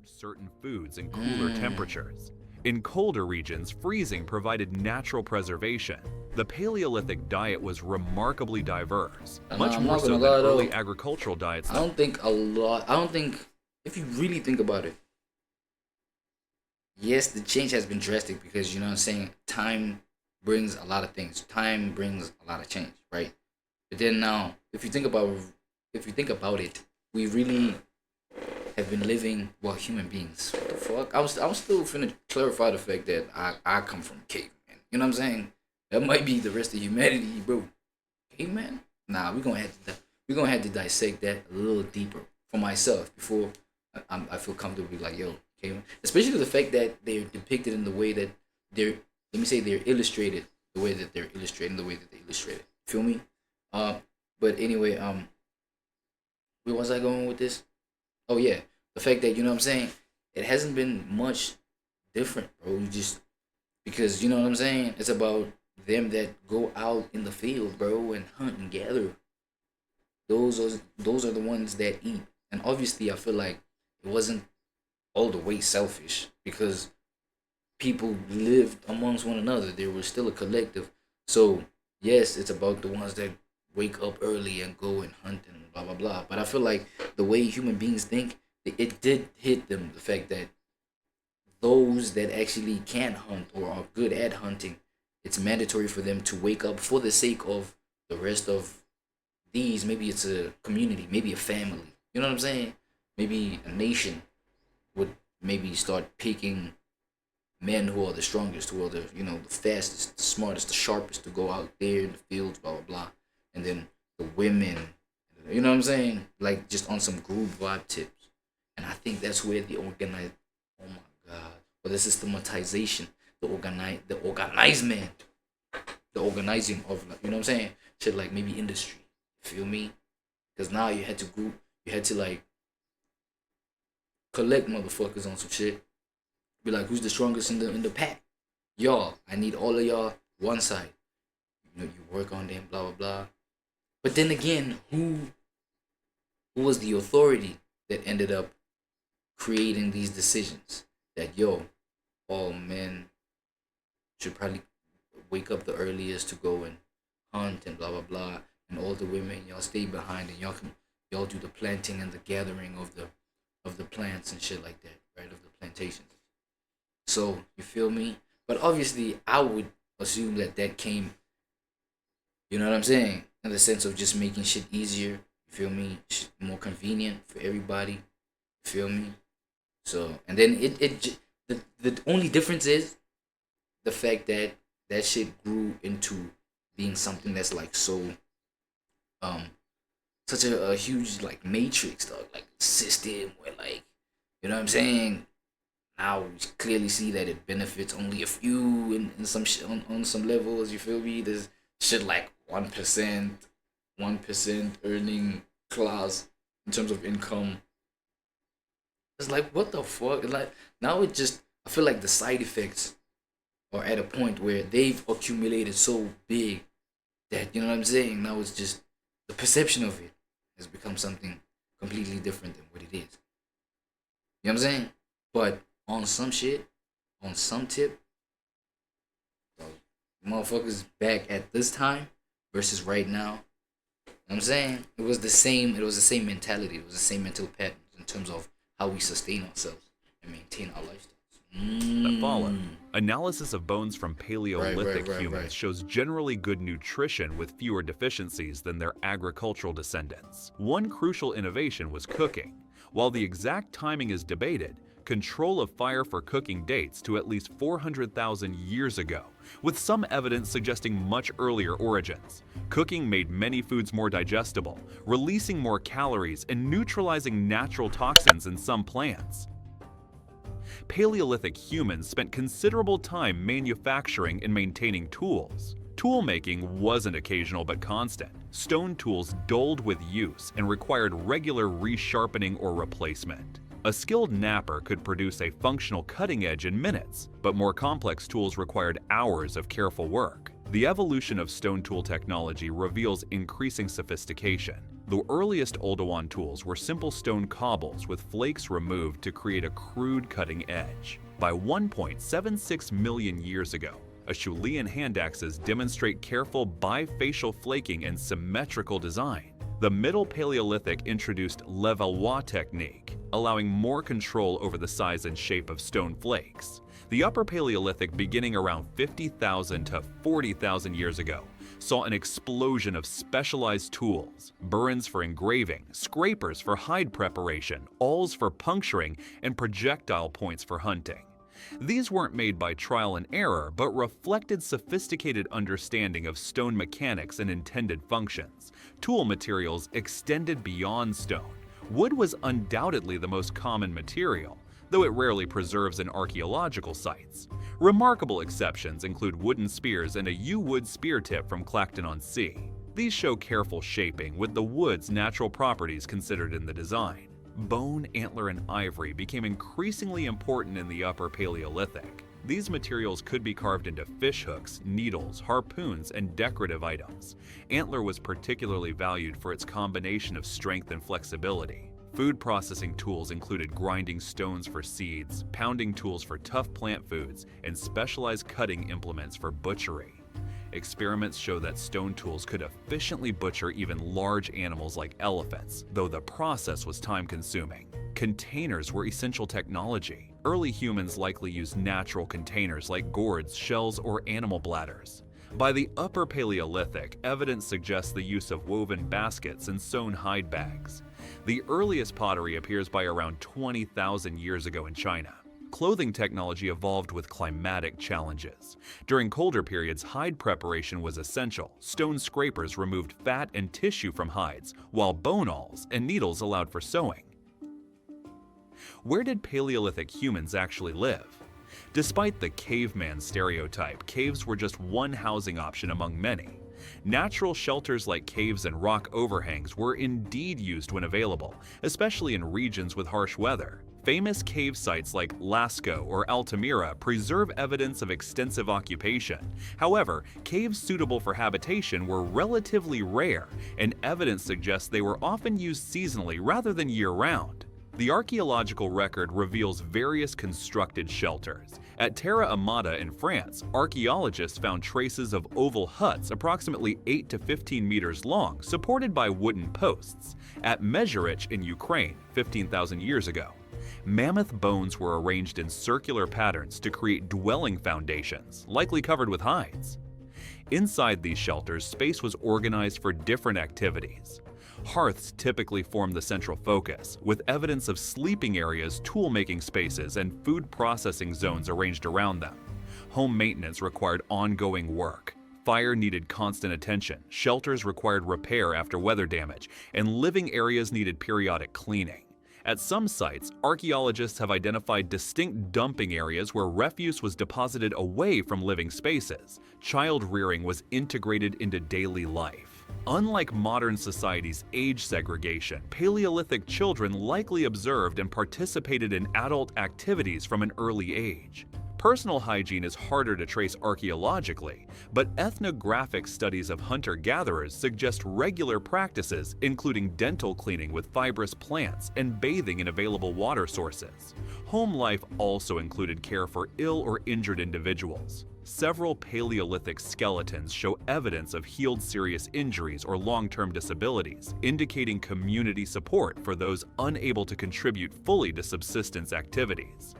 survived certain foods in cooler temperatures. In colder regions, freezing provided natural preservation. The Paleolithic diet was remarkably diverse, much I'm more not so gonna than lie early though. agricultural diets. I don't think a lot. I don't think if you really think about it, yes, the change has been drastic because you know what I'm saying. Time brings a lot of things. Time brings a lot of change, right? But then now, if you think about it, we really have been living well human beings. What the fuck? I'm still finna clarify the fact that I come from caveman. You know what I'm saying? That might be the rest of humanity, bro. Caveman? Nah, we gonna have to dissect that a little deeper for myself before I feel comfortable be like, yo, caveman. Especially the fact that they're depicted in the way that they're let me say they're illustrated the way that they're illustrated the way that they illustrated. Feel me? Um, but anyway, where was I going with this? Oh yeah, the fact that you know what I'm saying, it hasn't been much different, bro. You just because you know what I'm saying. It's about them that go out in the field, bro, and hunt and gather. Those are the ones that eat, and obviously, I feel like it wasn't all the way selfish because people lived amongst one another. There was still a collective. So yes, it's about the ones that wake up early and go and hunt and blah blah blah. But I feel like the way human beings think, it did hit them the fact that those that actually can hunt or are good at hunting, it's mandatory for them to wake up for the sake of the rest of these. Maybe it's a community, maybe a family. You know what I'm saying? Maybe a nation would maybe start picking men who are the strongest, who are the the fastest, the smartest, the sharpest to go out there in the fields, blah blah blah, and then the women, you know what I'm saying? Like just on some group vibe tips, and I think that's where the organize, oh my god, or the systematization, the organizement, the organizing of like, you know what I'm saying? Shit like maybe industry, feel me? Because now you had to group, you had to like collect motherfuckers on some shit. Be like, who's the strongest in the pack? Y'all, I need all of y'all one side. You know, you work on them, blah blah blah. But then again, who was the authority that ended up creating these decisions? That yo, all men should probably wake up the earliest to go and hunt and blah blah blah, and all the women y'all stay behind and y'all do the planting and the gathering of the plants and shit like that, right? Of the plantations. So you feel me? But obviously, I would assume that that came, you know what I'm saying, in the sense of just making shit easier. You feel me? More convenient for everybody. You feel me? So and then the only difference is the fact that that shit grew into being something that's like so um such a huge like matrix dog like system where like you know what I'm saying. Now we clearly see that it benefits only a few in some on some levels. You feel me? There's shit like 1% earning class in terms of income. It's like what the fuck? Like now it just I feel like the side effects are at a point where they've accumulated so big that you know what I'm saying. Now it's just the perception of it has become something completely different than what it is. You know what I'm saying? But on some shit, on some tip, bro, motherfuckers back at this time versus right now. You know what I'm saying? It was the same mentality, it was the same mental patterns in terms of how we sustain ourselves and maintain our lifestyles. That follow. Analysis of bones from Paleolithic Right. humans shows generally good nutrition with fewer deficiencies than their agricultural descendants. One crucial innovation was cooking. While the exact timing is debated, control of fire for cooking dates to at least 400,000 years ago, with some evidence suggesting much earlier origins. Cooking made many foods more digestible, releasing more calories and neutralizing natural toxins in some plants. Paleolithic humans spent considerable time manufacturing and maintaining tools. Tool making wasn't occasional but constant. Stone tools dulled with use and required regular resharpening or replacement. A skilled knapper could produce a functional cutting edge in minutes, but more complex tools required hours of careful work. The evolution of stone tool technology reveals increasing sophistication. The earliest Oldowan tools were simple stone cobbles with flakes removed to create a crude cutting edge. By 1.76 million years ago, Acheulean hand axes demonstrate careful bifacial flaking and symmetrical design. The Middle Paleolithic introduced levallois technique, allowing more control over the size and shape of stone flakes. The Upper Paleolithic, beginning around 50,000 to 40,000 years ago, saw an explosion of specialized tools: burins for engraving, scrapers for hide preparation, awls for puncturing, and projectile points for hunting. These weren't made by trial and error, but reflected sophisticated understanding of stone mechanics and intended functions. Tool materials extended beyond stone. Wood was undoubtedly the most common material, though it rarely preserves in archaeological sites. Remarkable exceptions include wooden spears and a yew-wood spear tip from Clacton-on-Sea. These show careful shaping, with the wood's natural properties considered in the design. Bone, antler, and ivory became increasingly important in the Upper Paleolithic. These materials could be carved into fish hooks, needles, harpoons, and decorative items. Antler was particularly valued for its combination of strength and flexibility. Food processing tools included grinding stones for seeds, pounding tools for tough plant foods, and specialized cutting implements for butchery. Experiments show that stone tools could efficiently butcher even large animals like elephants, though the process was time-consuming. Containers were essential technology. Early humans likely used natural containers like gourds, shells, or animal bladders. By the Upper Paleolithic, evidence suggests the use of woven baskets and sewn hide bags. The earliest pottery appears by around 20,000 years ago in China. Clothing technology evolved with climatic challenges. During colder periods, hide preparation was essential. Stone scrapers removed fat and tissue from hides, while bone awls and needles allowed for sewing. Where did Paleolithic humans actually live? Despite the caveman stereotype, caves were just one housing option among many. Natural shelters like caves and rock overhangs were indeed used when available, especially in regions with harsh weather. Famous cave sites like Lascaux or Altamira preserve evidence of extensive occupation. However, caves suitable for habitation were relatively rare, and evidence suggests they were often used seasonally rather than year-round. The archaeological record reveals various constructed shelters. At Terra Amata in France, archaeologists found traces of oval huts approximately 8 to 15 meters long, supported by wooden posts. At Mezherich in Ukraine, 15,000 years ago, mammoth bones were arranged in circular patterns to create dwelling foundations, likely covered with hides. Inside these shelters, space was organized for different activities. Hearths typically formed the central focus, with evidence of sleeping areas, tool-making spaces, and food processing zones arranged around them. Home maintenance required ongoing work. Fire needed constant attention, shelters required repair after weather damage, and living areas needed periodic cleaning. At some sites, archaeologists have identified distinct dumping areas where refuse was deposited away from living spaces. Child rearing was integrated into daily life. Unlike modern society's age segregation, Paleolithic children likely observed and participated in adult activities from an early age. Personal hygiene is harder to trace archaeologically, but ethnographic studies of hunter-gatherers suggest regular practices, including dental cleaning with fibrous plants and bathing in available water sources. Home life also included care for ill or injured individuals. Several Paleolithic skeletons show evidence of healed serious injuries or long-term disabilities, indicating community support for those unable to contribute fully to subsistence activities.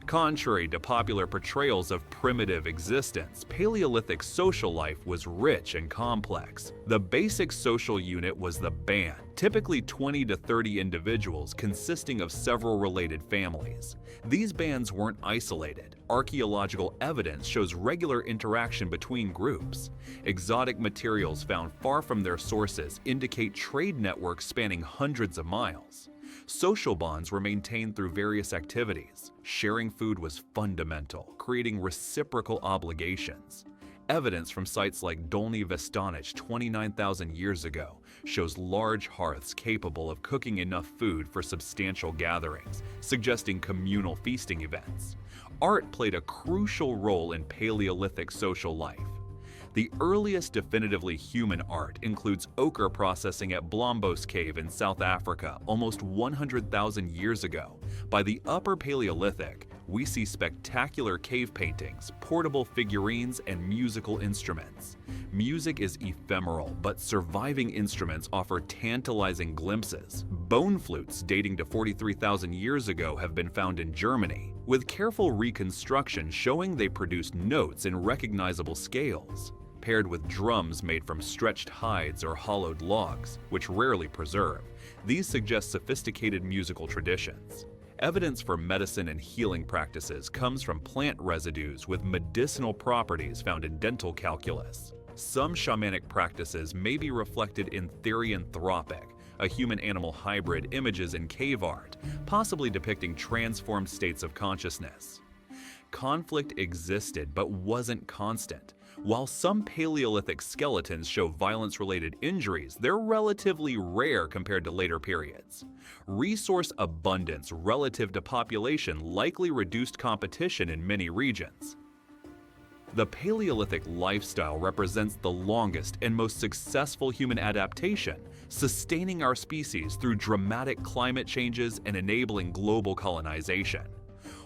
Contrary to popular portrayals of primitive existence, Paleolithic social life was rich and complex. The basic social unit was the band, typically 20 to 30 individuals consisting of several related families. These bands weren't isolated. Archaeological evidence shows regular interaction between groups. Exotic materials found far from their sources indicate trade networks spanning hundreds of miles. Social bonds were maintained through various activities. Sharing food was fundamental, creating reciprocal obligations. Evidence from sites like Dolny Vestanich 29,000 years ago shows large hearths capable of cooking enough food for substantial gatherings, suggesting communal feasting events. Art played a crucial role in Paleolithic social life. The earliest definitively human art includes ochre processing at Blombos Cave in South Africa almost 100,000 years ago. By the Upper Paleolithic, we see spectacular cave paintings, portable figurines, and musical instruments. Music is ephemeral, but surviving instruments offer tantalizing glimpses. Bone flutes dating to 43,000 years ago have been found in Germany, with careful reconstruction showing they produced notes in recognizable scales, paired with drums made from stretched hides or hollowed logs, which rarely preserve. These suggest sophisticated musical traditions. Evidence for medicine and healing practices comes from plant residues with medicinal properties found in dental calculus. Some shamanic practices may be reflected in therianthropic, a human-animal hybrid images in cave art, possibly depicting transformed states of consciousness. Conflict existed but wasn't constant. While some Paleolithic skeletons show violence-related injuries, they're relatively rare compared to later periods. Resource abundance relative to population likely reduced competition in many regions. The Paleolithic lifestyle represents the longest and most successful human adaptation, sustaining our species through dramatic climate changes and enabling global colonization.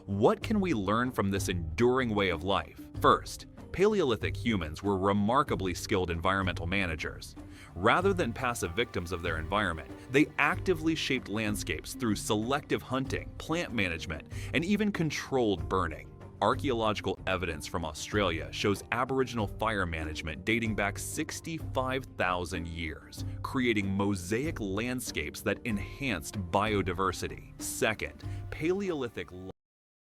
What can we learn from this enduring way of life? First, Paleolithic humans were remarkably skilled environmental managers. Rather than passive victims of their environment, they actively shaped landscapes through selective hunting, plant management, and even controlled burning. Archaeological evidence from Australia shows Aboriginal fire management dating back 65,000 years, creating mosaic landscapes that enhanced biodiversity. Second, Paleolithic